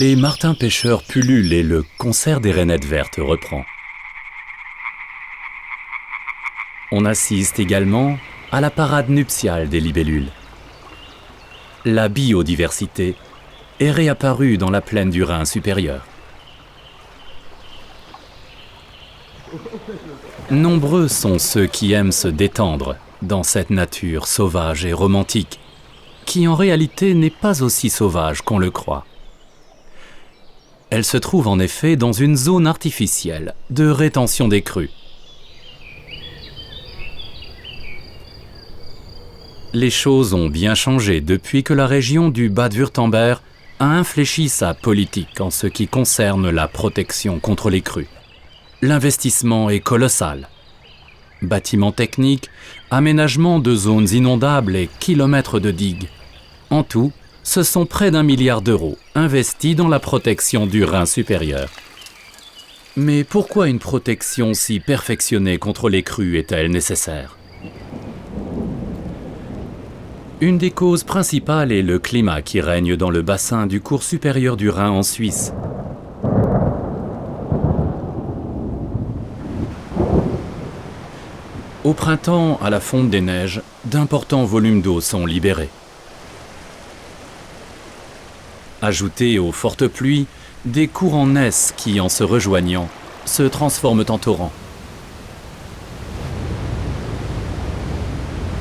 Les martins pêcheurs pullulent et le concert des rainettes vertes reprend. On assiste également à la parade nuptiale des libellules. La biodiversité est réapparue dans la plaine du Rhin supérieur. Nombreux sont ceux qui aiment se détendre dans cette nature sauvage et romantique, qui en réalité n'est pas aussi sauvage qu'on le croit. Elle se trouve en effet dans une zone artificielle de rétention des crues. Les choses ont bien changé depuis que la région du Bade-Wurtemberg a infléchi sa politique en ce qui concerne la protection contre les crues. L'investissement est colossal. Bâtiments techniques, aménagement de zones inondables et kilomètres de digues. En tout, ce sont près d'1 milliard d'euros investis dans la protection du Rhin supérieur. Mais pourquoi une protection si perfectionnée contre les crues est-elle nécessaire ? Une des causes principales est le climat qui règne dans le bassin du cours supérieur du Rhin en Suisse. Au printemps, à la fonte des neiges, d'importants volumes d'eau sont libérés. Ajoutés aux fortes pluies, des courants naissent qui, en se rejoignant, se transforment en torrents.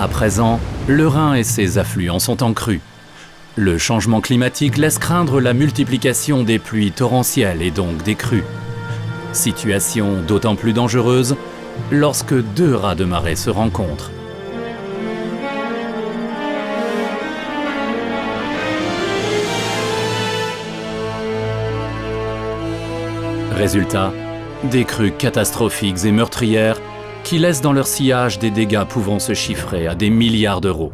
À présent, le Rhin et ses affluents sont en crue. Le changement climatique laisse craindre la multiplication des pluies torrentielles et donc des crues. Situation d'autant plus dangereuse lorsque deux raz de marée se rencontrent. Résultat, des crues catastrophiques et meurtrières qui laissent dans leur sillage des dégâts pouvant se chiffrer à des milliards d'euros.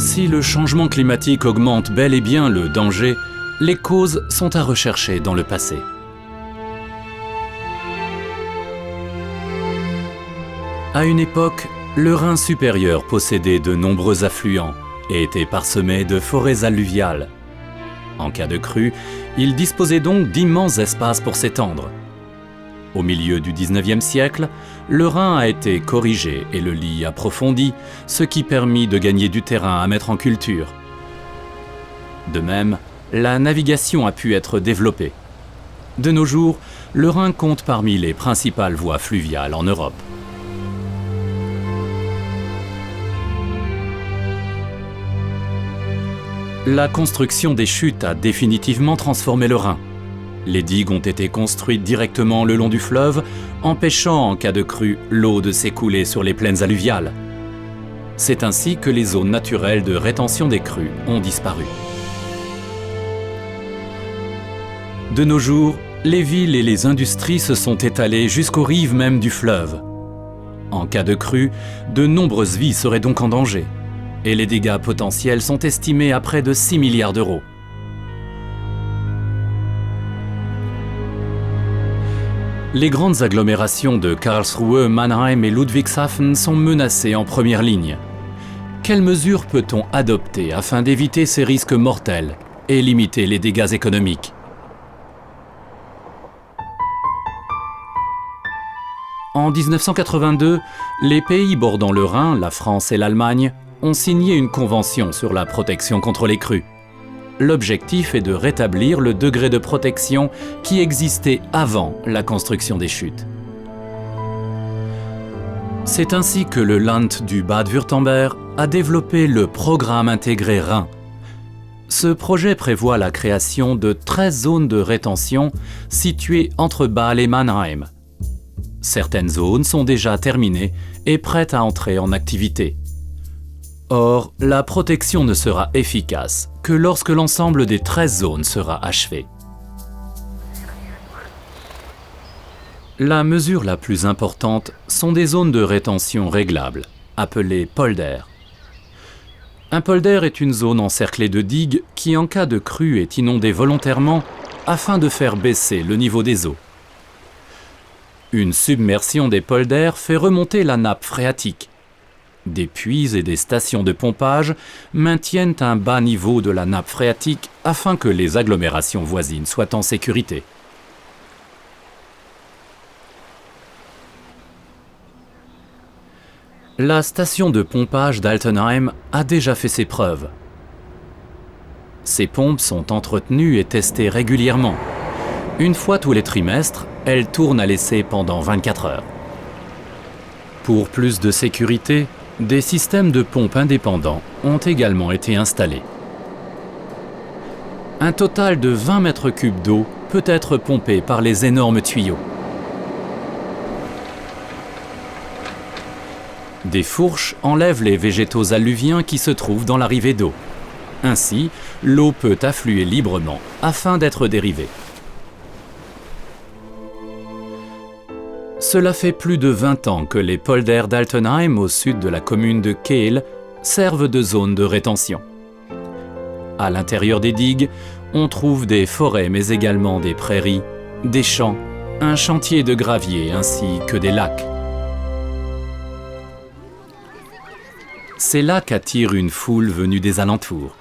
Si le changement climatique augmente bel et bien le danger, les causes sont à rechercher dans le passé. À une époque, le Rhin supérieur possédait de nombreux affluents et était parsemé de forêts alluviales. En cas de crue, il disposait donc d'immenses espaces pour s'étendre. Au milieu du XIXe siècle, le Rhin a été corrigé et le lit approfondi, ce qui permit de gagner du terrain à mettre en culture. De même, la navigation a pu être développée. De nos jours, le Rhin compte parmi les principales voies fluviales en Europe. La construction des chutes a définitivement transformé le Rhin. Les digues ont été construites directement le long du fleuve, empêchant en cas de crue l'eau de s'écouler sur les plaines alluviales. C'est ainsi que les zones naturelles de rétention des crues ont disparu. De nos jours, les villes et les industries se sont étalées jusqu'aux rives même du fleuve. En cas de crue, de nombreuses vies seraient donc en danger. Et les dégâts potentiels sont estimés à près de 6 milliards d'euros. Les grandes agglomérations de Karlsruhe, Mannheim et Ludwigshafen sont menacées en première ligne. Quelles mesures peut-on adopter afin d'éviter ces risques mortels et limiter les dégâts économiques ? En 1982, les pays bordant le Rhin, la France et l'Allemagne, ont signé une convention sur la protection contre les crues. L'objectif est de rétablir le degré de protection qui existait avant la construction des chutes. C'est ainsi que le Land du Bade-Wurtemberg a développé le programme intégré Rhin. Ce projet prévoit la création de 13 zones de rétention situées entre Bâle et Mannheim. Certaines zones sont déjà terminées et prêtes à entrer en activité. Or, la protection ne sera efficace que lorsque l'ensemble des 13 zones sera achevé. La mesure la plus importante sont des zones de rétention réglables, appelées polders. Un polder est une zone encerclée de digues qui, en cas de crue, est inondée volontairement afin de faire baisser le niveau des eaux. Une submersion des polders fait remonter la nappe phréatique. Des puits et des stations de pompage maintiennent un bas niveau de la nappe phréatique afin que les agglomérations voisines soient en sécurité. La station de pompage d'Altenheim a déjà fait ses preuves. Ces pompes sont entretenues et testées régulièrement. Une fois tous les trimestres, elles tournent à l'essai pendant 24 heures. Pour plus de sécurité, des systèmes de pompes indépendants ont également été installés. Un total de 20 mètres cubes d'eau peut être pompé par les énormes tuyaux. Des fourches enlèvent les végétaux alluviens qui se trouvent dans l'arrivée d'eau. Ainsi, l'eau peut affluer librement afin d'être dérivée. Cela fait plus de 20 ans que les polders d'Altenheim, au sud de la commune de Kehl, servent de zone de rétention. À l'intérieur des digues, on trouve des forêts mais également des prairies, des champs, un chantier de gravier ainsi que des lacs. Ces lacs attirent une foule venue des alentours.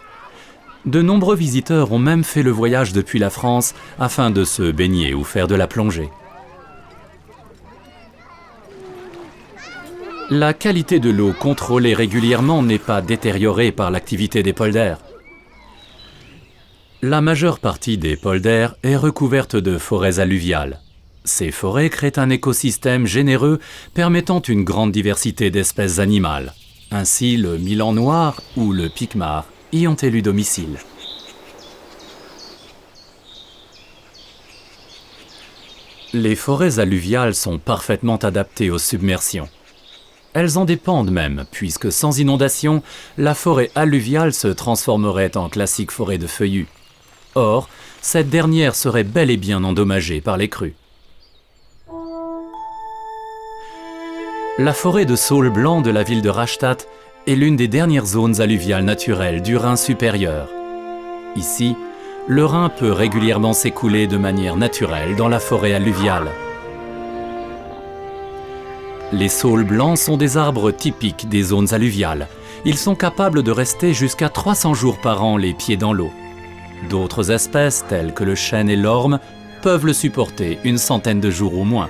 De nombreux visiteurs ont même fait le voyage depuis la France afin de se baigner ou faire de la plongée. La qualité de l'eau contrôlée régulièrement n'est pas détériorée par l'activité des polders. La majeure partie des polders est recouverte de forêts alluviales. Ces forêts créent un écosystème généreux permettant une grande diversité d'espèces animales. Ainsi, le milan noir ou le piquemar y ont élu domicile. Les forêts alluviales sont parfaitement adaptées aux submersions. Elles en dépendent même, puisque sans inondation, la forêt alluviale se transformerait en classique forêt de feuillus. Or, cette dernière serait bel et bien endommagée par les crues. La forêt de saule blanc de la ville de Rastatt est l'une des dernières zones alluviales naturelles du Rhin supérieur. Ici, le Rhin peut régulièrement s'écouler de manière naturelle dans la forêt alluviale. Les saules blancs sont des arbres typiques des zones alluviales. Ils sont capables de rester jusqu'à 300 jours par an les pieds dans l'eau. D'autres espèces, telles que le chêne et l'orme, peuvent le supporter une centaine de jours au moins.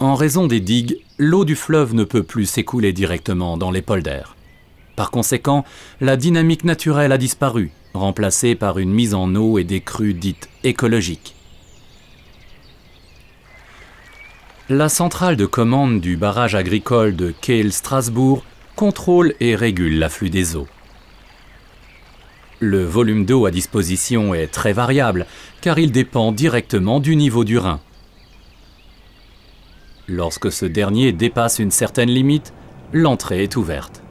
En raison des digues, l'eau du fleuve ne peut plus s'écouler directement dans les polders. Par conséquent, la dynamique naturelle a disparu, remplacée par une mise en eau et des crues dites écologiques. La centrale de commande du barrage agricole de Kehl-Strasbourg contrôle et régule l'afflux des eaux. Le volume d'eau à disposition est très variable, car il dépend directement du niveau du Rhin. Lorsque ce dernier dépasse une certaine limite, l'entrée est ouverte.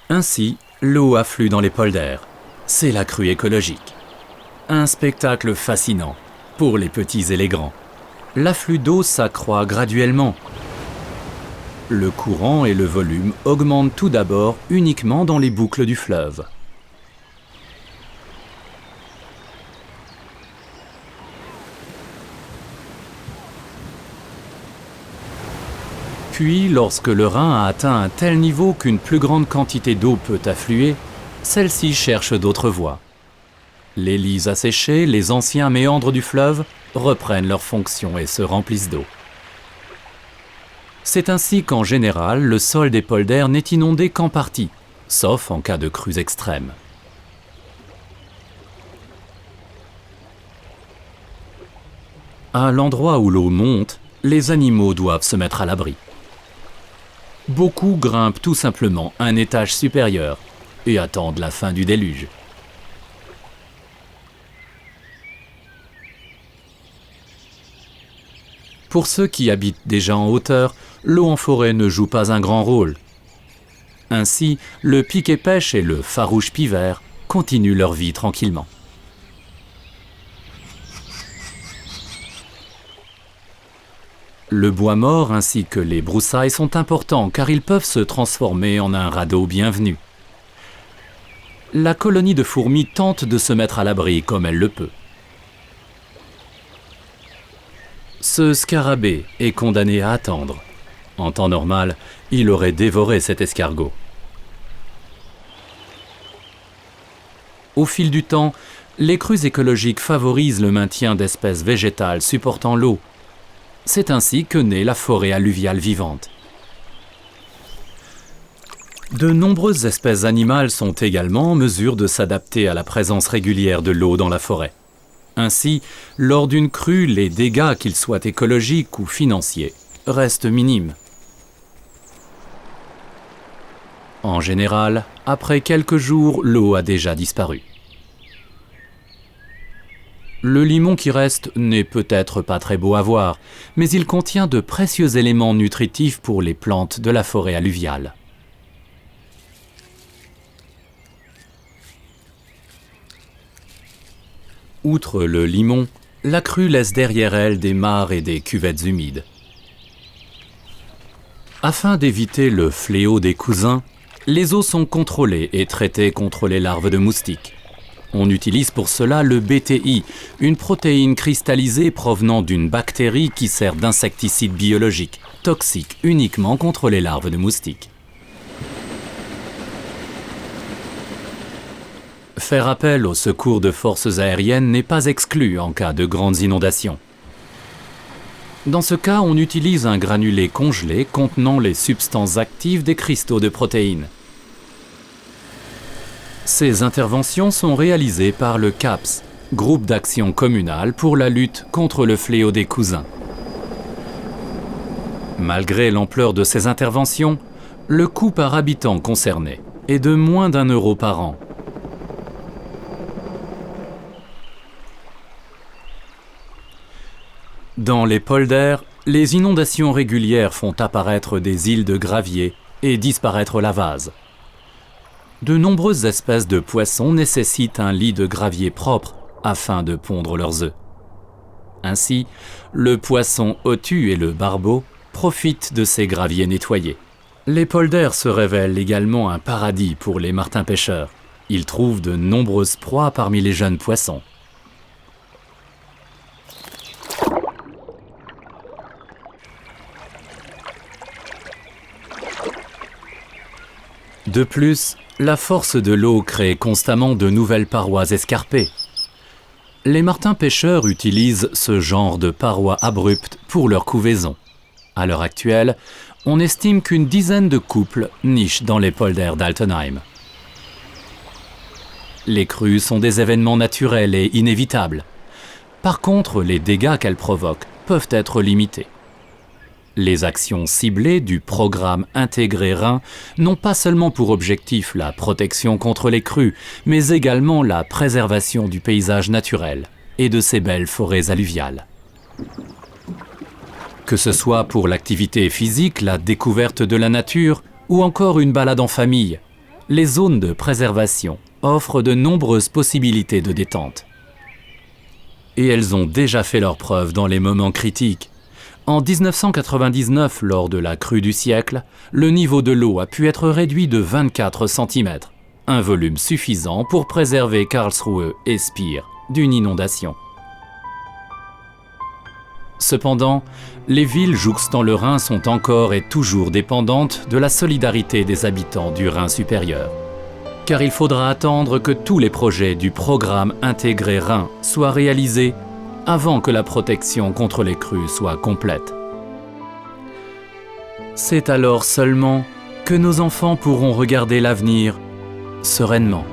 Ainsi, l'eau afflue dans les polders. C'est la crue écologique. Un spectacle fascinant pour les petits et les grands. L'afflux d'eau s'accroît graduellement. Le courant et le volume augmentent tout d'abord uniquement dans les boucles du fleuve. Puis, lorsque le Rhin a atteint un tel niveau qu'une plus grande quantité d'eau peut affluer, celle-ci cherche d'autres voies. Les lits asséchés, les anciens méandres du fleuve, reprennent leurs fonctions et se remplissent d'eau. C'est ainsi qu'en général, le sol des polders n'est inondé qu'en partie, sauf en cas de crues extrêmes. À l'endroit où l'eau monte, les animaux doivent se mettre à l'abri. Beaucoup grimpent tout simplement un étage supérieur et attendent la fin du déluge. Pour ceux qui habitent déjà en hauteur, l'eau en forêt ne joue pas un grand rôle. Ainsi, le pic-et-pêche et le farouche pivert continuent leur vie tranquillement. Le bois mort ainsi que les broussailles sont importants car ils peuvent se transformer en un radeau bienvenu. La colonie de fourmis tente de se mettre à l'abri comme elle le peut. Ce scarabée est condamné à attendre. En temps normal, il aurait dévoré cet escargot. Au fil du temps, les crues écologiques favorisent le maintien d'espèces végétales supportant l'eau. C'est ainsi que naît la forêt alluviale vivante. De nombreuses espèces animales sont également en mesure de s'adapter à la présence régulière de l'eau dans la forêt. Ainsi, lors d'une crue, les dégâts, qu'ils soient écologiques ou financiers, restent minimes. En général, après quelques jours, l'eau a déjà disparu. Le limon qui reste n'est peut-être pas très beau à voir, mais il contient de précieux éléments nutritifs pour les plantes de la forêt alluviale. Outre le limon, la crue laisse derrière elle des mares et des cuvettes humides. Afin d'éviter le fléau des cousins, les eaux sont contrôlées et traitées contre les larves de moustiques. On utilise pour cela le BTI, une protéine cristallisée provenant d'une bactérie qui sert d'insecticide biologique, toxique uniquement contre les larves de moustiques. Faire appel au secours de forces aériennes n'est pas exclu en cas de grandes inondations. Dans ce cas, on utilise un granulé congelé contenant les substances actives des cristaux de protéines. Ces interventions sont réalisées par le CAPS, Groupe d'action communal pour la lutte contre le fléau des cousins. Malgré l'ampleur de ces interventions, le coût par habitant concerné est de moins d'€1 par an. Dans les polders, les inondations régulières font apparaître des îles de gravier et disparaître la vase. De nombreuses espèces de poissons nécessitent un lit de gravier propre afin de pondre leurs œufs. Ainsi, le poisson ottu et le barbeau profitent de ces graviers nettoyés. Les polders se révèlent également un paradis pour les martins-pêcheurs. Ils trouvent de nombreuses proies parmi les jeunes poissons. De plus, la force de l'eau crée constamment de nouvelles parois escarpées. Les martins-pêcheurs utilisent ce genre de parois abruptes pour leur couvaison. À l'heure actuelle, on estime qu'une dizaine de couples nichent dans les polders d'Altenheim. Les crues sont des événements naturels et inévitables. Par contre, les dégâts qu'elles provoquent peuvent être limités. Les actions ciblées du programme intégré Rhin n'ont pas seulement pour objectif la protection contre les crues, mais également la préservation du paysage naturel et de ces belles forêts alluviales. Que ce soit pour l'activité physique, la découverte de la nature ou encore une balade en famille, les zones de préservation offrent de nombreuses possibilités de détente. Et elles ont déjà fait leurs preuves dans les moments critiques. En 1999, lors de la crue du siècle, le niveau de l'eau a pu être réduit de 24 cm, un volume suffisant pour préserver Karlsruhe et Speyer d'une inondation. Cependant, les villes jouxtant le Rhin sont encore et toujours dépendantes de la solidarité des habitants du Rhin supérieur. Car il faudra attendre que tous les projets du programme intégré Rhin soient réalisés avant que la protection contre les crues soit complète. C'est alors seulement que nos enfants pourront regarder l'avenir sereinement.